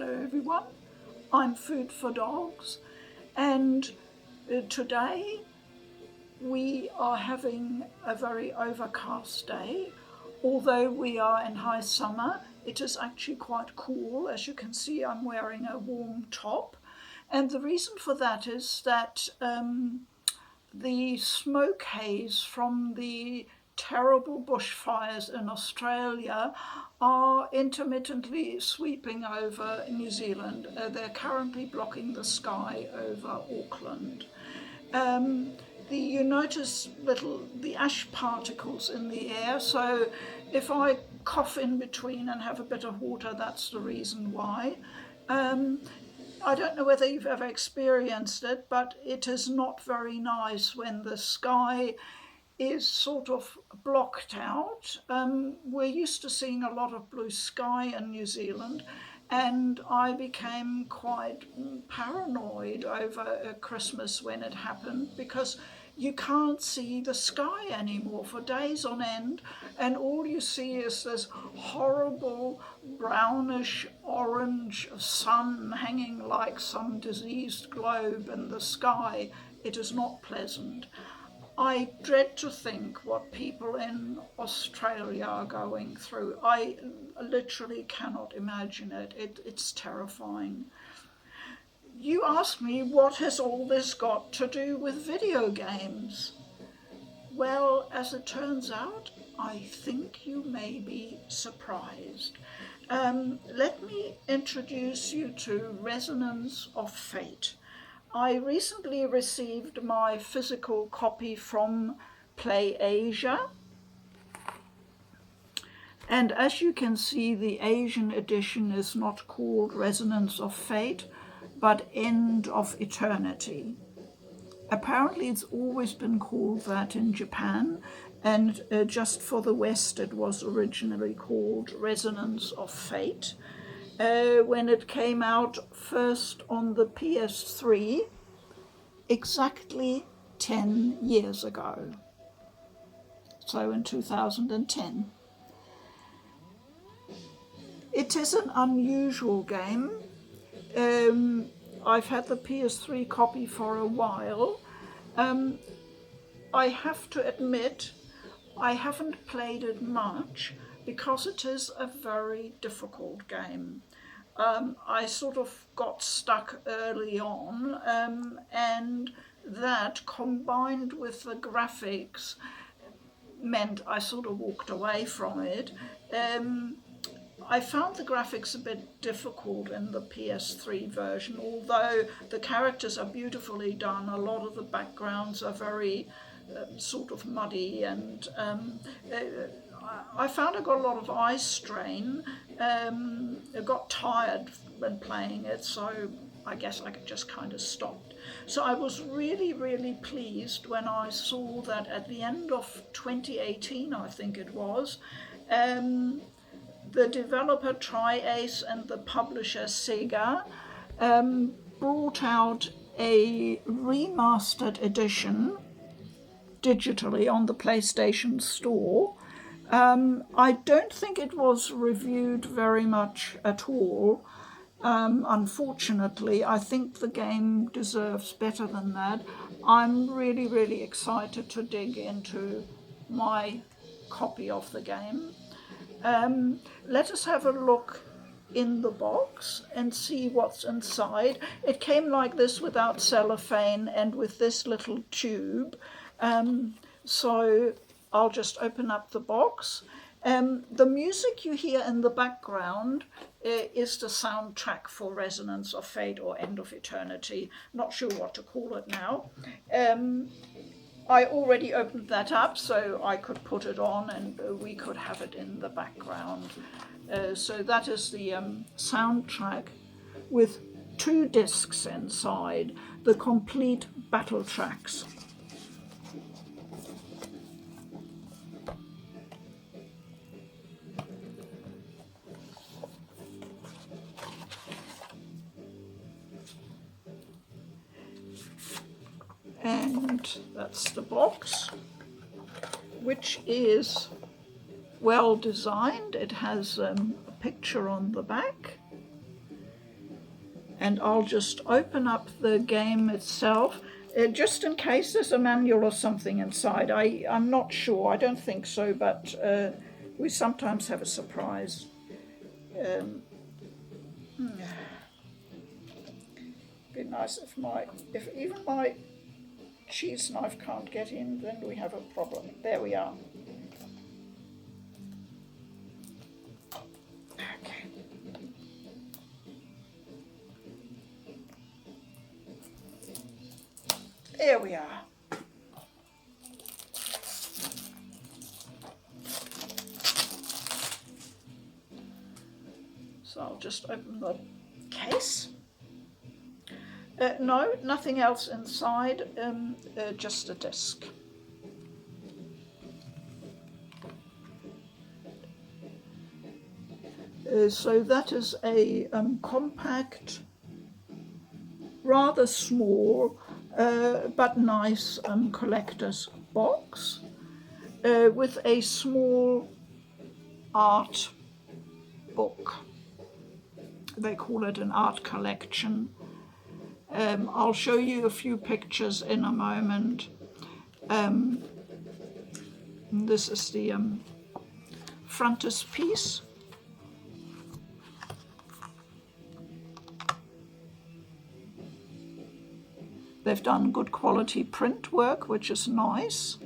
Hello everyone, I'm Food for Dogs, and today we are having a very overcast day. Although we are in high summer, it is actually quite cool. As you can see, I'm wearing a warm top, and the reason for that is that the smoke haze from the terrible bushfires in Australia are intermittently sweeping over New Zealand. They're currently blocking the sky over Auckland. You notice the ash particles in the air, so if I cough in between and have a bit of water, that's the reason why. I don't know whether you've ever experienced it, but it is not very nice when the sky is sort of blocked out. We're used to seeing a lot of blue sky in New Zealand, and I became quite paranoid over Christmas when it happened, because you can't see the sky anymore for days on end, and all you see is this horrible brownish orange sun hanging like some diseased globe in the sky. It is not pleasant. I dread to think what people in Australia are going through. I literally cannot imagine it. It's terrifying. You ask me, what has all this got to do with video games? Well, as it turns out, I think you may be surprised. Let me introduce you to Resonance of Fate. I recently received my physical copy from PlayAsia, and as you can see, the Asian edition is not called Resonance of Fate, but End of Eternity. Apparently it's always been called that in Japan, and just for the West it was originally called Resonance of Fate. When it came out first on the PS3 exactly 10 years ago, so in 2010. It is an unusual game. I've had the PS3 copy for a while. I have to admit I haven't played it much because it is a very difficult game. I sort of got stuck early on, and that combined with the graphics meant I sort of walked away from it. I found the graphics a bit difficult in the PS3 version, although the characters are beautifully done. A lot of the backgrounds are very sort of muddy, and I found I got a lot of eye strain. I got tired when playing it, so I guess I just kind of stopped. So I was really, really pleased when I saw that at the end of 2018, I think it was, the developer TriAce and the publisher Sega brought out a remastered edition digitally on the PlayStation Store. I don't think it was reviewed very much at all. Unfortunately, I think the game deserves better than that. I'm really, really excited to dig into my copy of the game. Let us have a look in the box and see what's inside. It came like this without cellophane and with this little tube. So I'll just open up the box. The music you hear in the background is the soundtrack for Resonance of Fate or End of Eternity. Not sure what to call it now. I already opened that up so I could put it on and we could have it in the background. So that is the soundtrack with 2 discs inside, the complete battle tracks. And that's the box, which is well designed. It has a picture on the back, And I'll just open up the game itself, just in case there's a manual or something inside. I'm not sure, I don't think so, but we sometimes have a surprise. Be nice if even my cheese knife can't get in, then we have a problem. There we are. Okay. There we are. So I'll just open the case. No, nothing else inside, just a disc. So that is a compact, rather small, but nice collector's box with a small art book. They call it an art collection. I'll show you a few pictures in a moment. This is the frontispiece. They've done good quality print work, which is nice.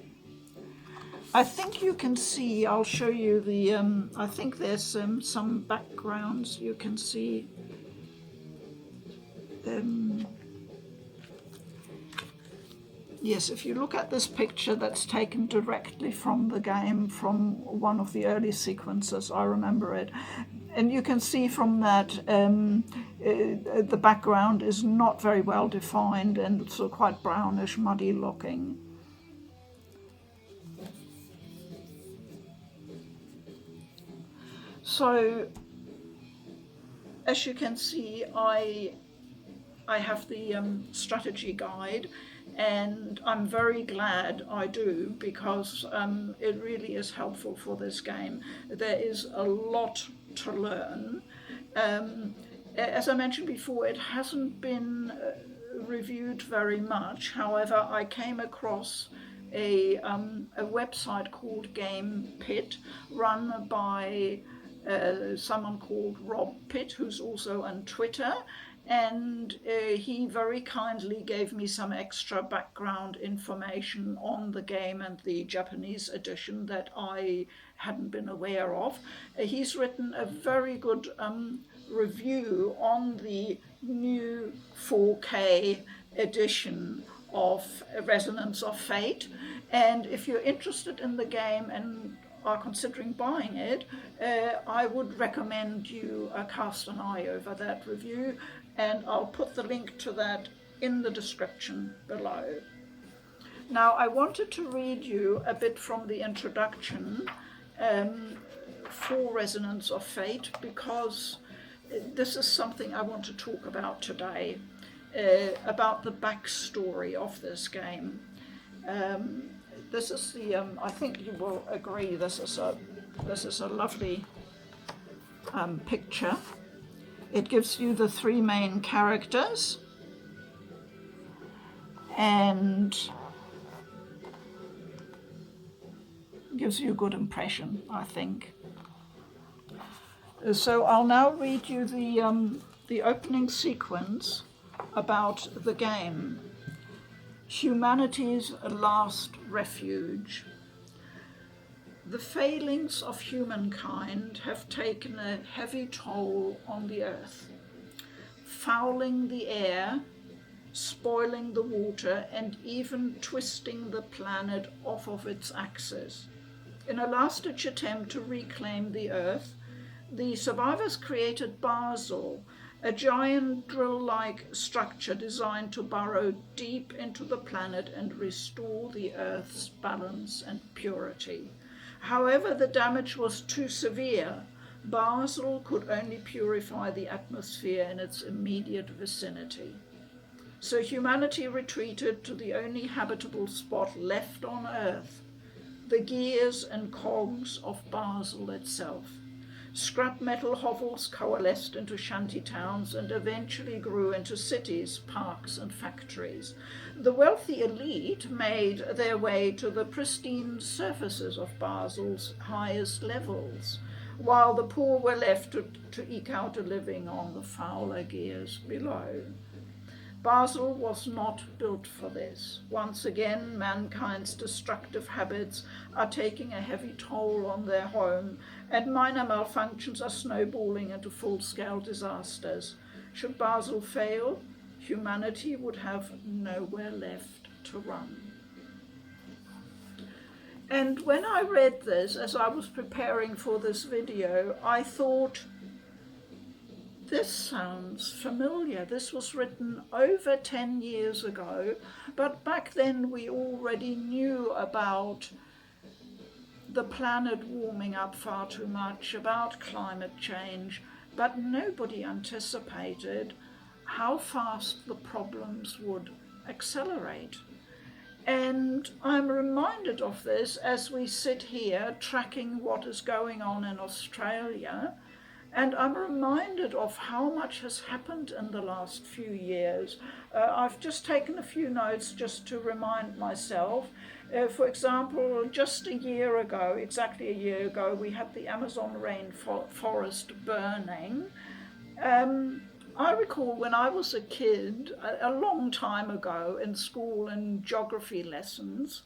I think you can see, I'll show you the, I think there's some backgrounds you can see. Yes, if you look at this picture that's taken directly from the game, from one of the early sequences, I remember it. And you can see from that the background is not very well defined and it's quite brownish, muddy looking. So, as you can see, I have the strategy guide, and I'm very glad I do, because it really is helpful for this game. There is a lot to learn. As I mentioned before, it hasn't been reviewed very much. However, I came across a website called Game Pitt, run by someone called Rob Pitt, who's also on Twitter, and he very kindly gave me some extra background information on the game and the Japanese edition that I hadn't been aware of. He's written a very good review on the new 4K edition of Resonance of Fate, and if you're interested in the game and are considering buying it, I would recommend you cast an eye over that review, and I'll put the link to that in the description below. Now, I wanted to read you a bit from the introduction for Resonance of Fate, because this is something I want to talk about today, about the backstory of this game. This is the, I think you will agree, this is a lovely picture. It gives you the three main characters and gives you a good impression, I think. So I'll now read you the opening sequence about the game. Humanity's last refuge. The failings of humankind have taken a heavy toll on the earth, fouling the air, spoiling the water, and even twisting the planet off of its axis. In a last-ditch attempt to reclaim the earth, the survivors created Basel, a giant drill-like structure designed to burrow deep into the planet and restore the Earth's balance and purity. However, the damage was too severe. Basel could only purify the atmosphere in its immediate vicinity. So humanity retreated to the only habitable spot left on Earth, the gears and cogs of Basel itself. Scrap metal hovels coalesced into shanty towns and eventually grew into cities, parks and factories. The wealthy elite made their way to the pristine surfaces of Basel's highest levels, while the poor were left to eke out a living on the fouler gears below. Basel was not built for this. Once again, mankind's destructive habits are taking a heavy toll on their home, and minor malfunctions are snowballing into full-scale disasters. Should Basel fail, humanity would have nowhere left to run. And when I read this, as I was preparing for this video, I thought, this sounds familiar. This was written over 10 years ago, but back then we already knew about the planet warming up far too much, about climate change, but nobody anticipated how fast the problems would accelerate. And I'm reminded of this as we sit here tracking what is going on in Australia. And I'm reminded of how much has happened in the last few years. I've just taken a few notes just to remind myself. For example, just a year ago, exactly a year ago, we had the Amazon rainforest burning. I recall when I was a kid, a long time ago in school in geography lessons,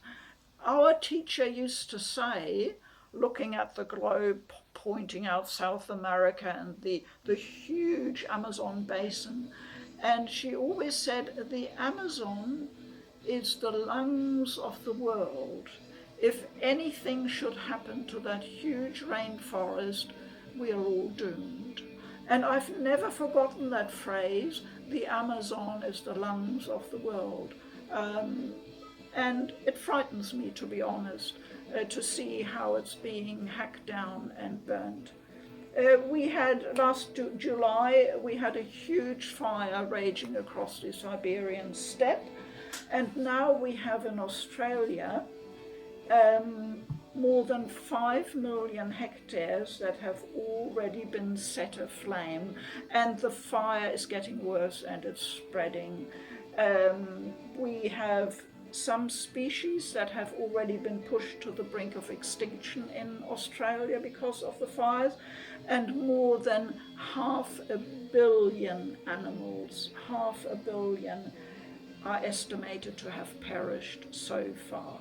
our teacher used to say, looking at the globe, pointing out South America and the huge Amazon basin, and she always said, the Amazon is the lungs of the world. If anything should happen to that huge rainforest, we are all doomed. And I've never forgotten that phrase, the Amazon is the lungs of the world. And it frightens me, to be honest, to see how it's being hacked down and burnt. We had last July, we had a huge fire raging across the Siberian steppe, and now we have in Australia more than 5 million hectares that have already been set aflame, and the fire is getting worse and it's spreading. We have some species that have already been pushed to the brink of extinction in Australia because of the fires, and more than 500 million animals, 500 million, are estimated to have perished so far.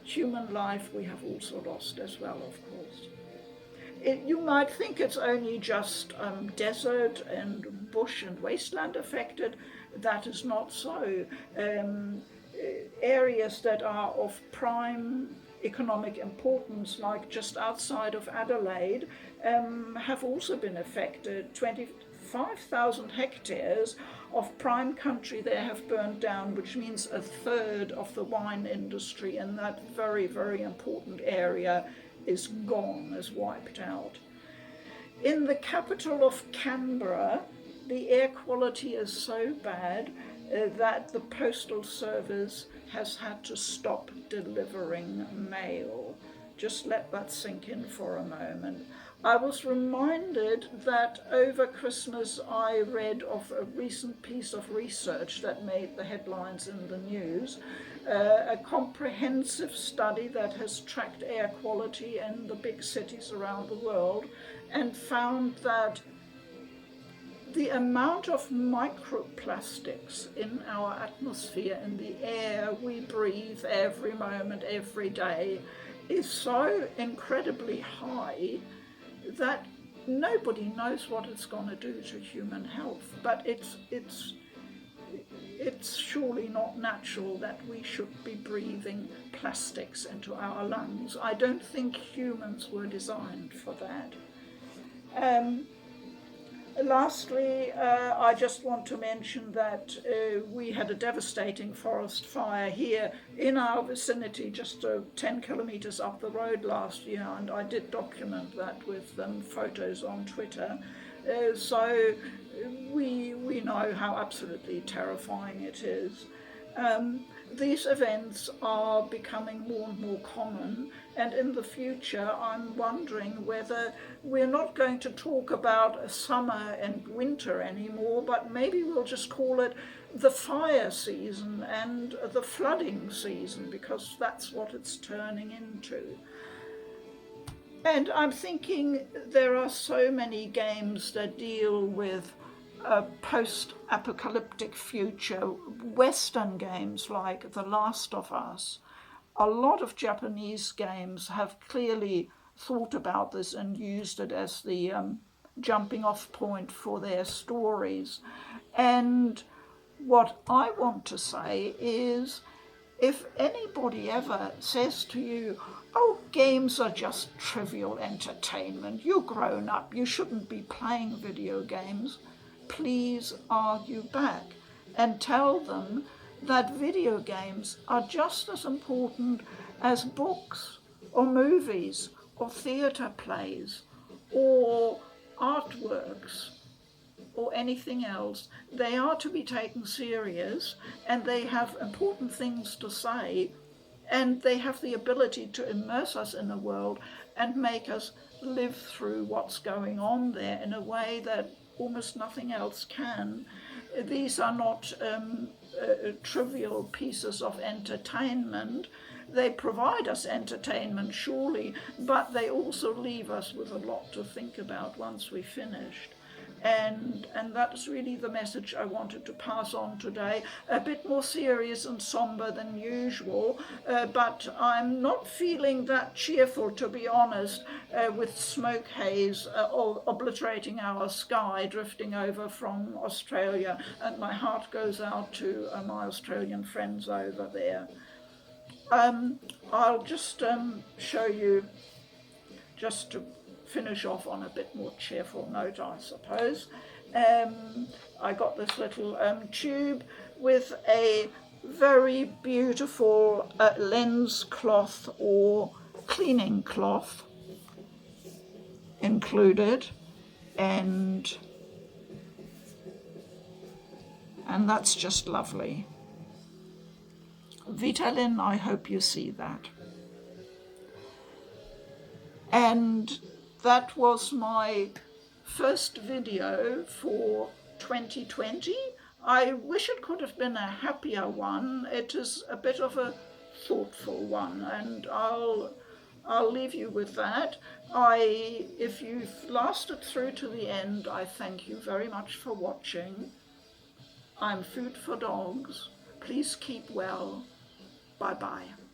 Human life we have also lost as well, of course. You might think it's only just desert and bush and wasteland affected. That is not so. Areas that are of prime economic importance, like just outside of Adelaide, have also been affected. 25,000 hectares of prime country there have burned down, which means a third of the wine industry in that very, very important area is gone, is wiped out. In the capital of Canberra, the air quality is so bad that the postal service has had to stop delivering mail. Just let that sink in for a moment. I was reminded that over Christmas I read of a recent piece of research that made the headlines in the news, a comprehensive study that has tracked air quality in the big cities around the world, and found that the amount of microplastics in our atmosphere, in the air we breathe every moment, every day, is so incredibly high that nobody knows what it's going to do to human health. But it's surely not natural that we should be breathing plastics into our lungs. I don't think humans were designed for that. Lastly, I just want to mention that we had a devastating forest fire here in our vicinity, just 10 kilometres up the road last year, and I did document that with photos on Twitter. So we know how absolutely terrifying it is. These events are becoming more and more common, and in the future I'm wondering whether we're not going to talk about summer and winter anymore, but maybe we'll just call it the fire season and the flooding season, because that's what it's turning into. And I'm thinking there are so many games that deal with a post-apocalyptic future, Western games like The Last of Us. A lot of Japanese games have clearly thought about this and used it as the jumping off point for their stories. And what I want to say is, if anybody ever says to you, oh, games are just trivial entertainment, you're grown up, you shouldn't be playing video games, please argue back and tell them that video games are just as important as books or movies or theatre plays or artworks or anything else. They are to be taken serious, and they have important things to say, and they have the ability to immerse us in the world and make us live through what's going on there in a way that almost nothing else can. These are not trivial pieces of entertainment. They provide us entertainment, surely, but they also leave us with a lot to think about once we've finished. And that's really the message I wanted to pass on today. A bit more serious and somber than usual, but I'm not feeling that cheerful, to be honest, with smoke haze obliterating our sky drifting over from Australia, and my heart goes out to my Australian friends over there. I'll just show you, just to finish off on a bit more cheerful note, I suppose. I got this little tube with a very beautiful lens cloth or cleaning cloth included, and that's just lovely. Vitalin, I hope you see that. And that was my first video for 2020. I wish it could have been a happier one. It is a bit of a thoughtful one, and I'll leave you with that. If you've lasted through to the end, I thank you very much for watching. I'm Food for Dogs. Please keep well. Bye-bye.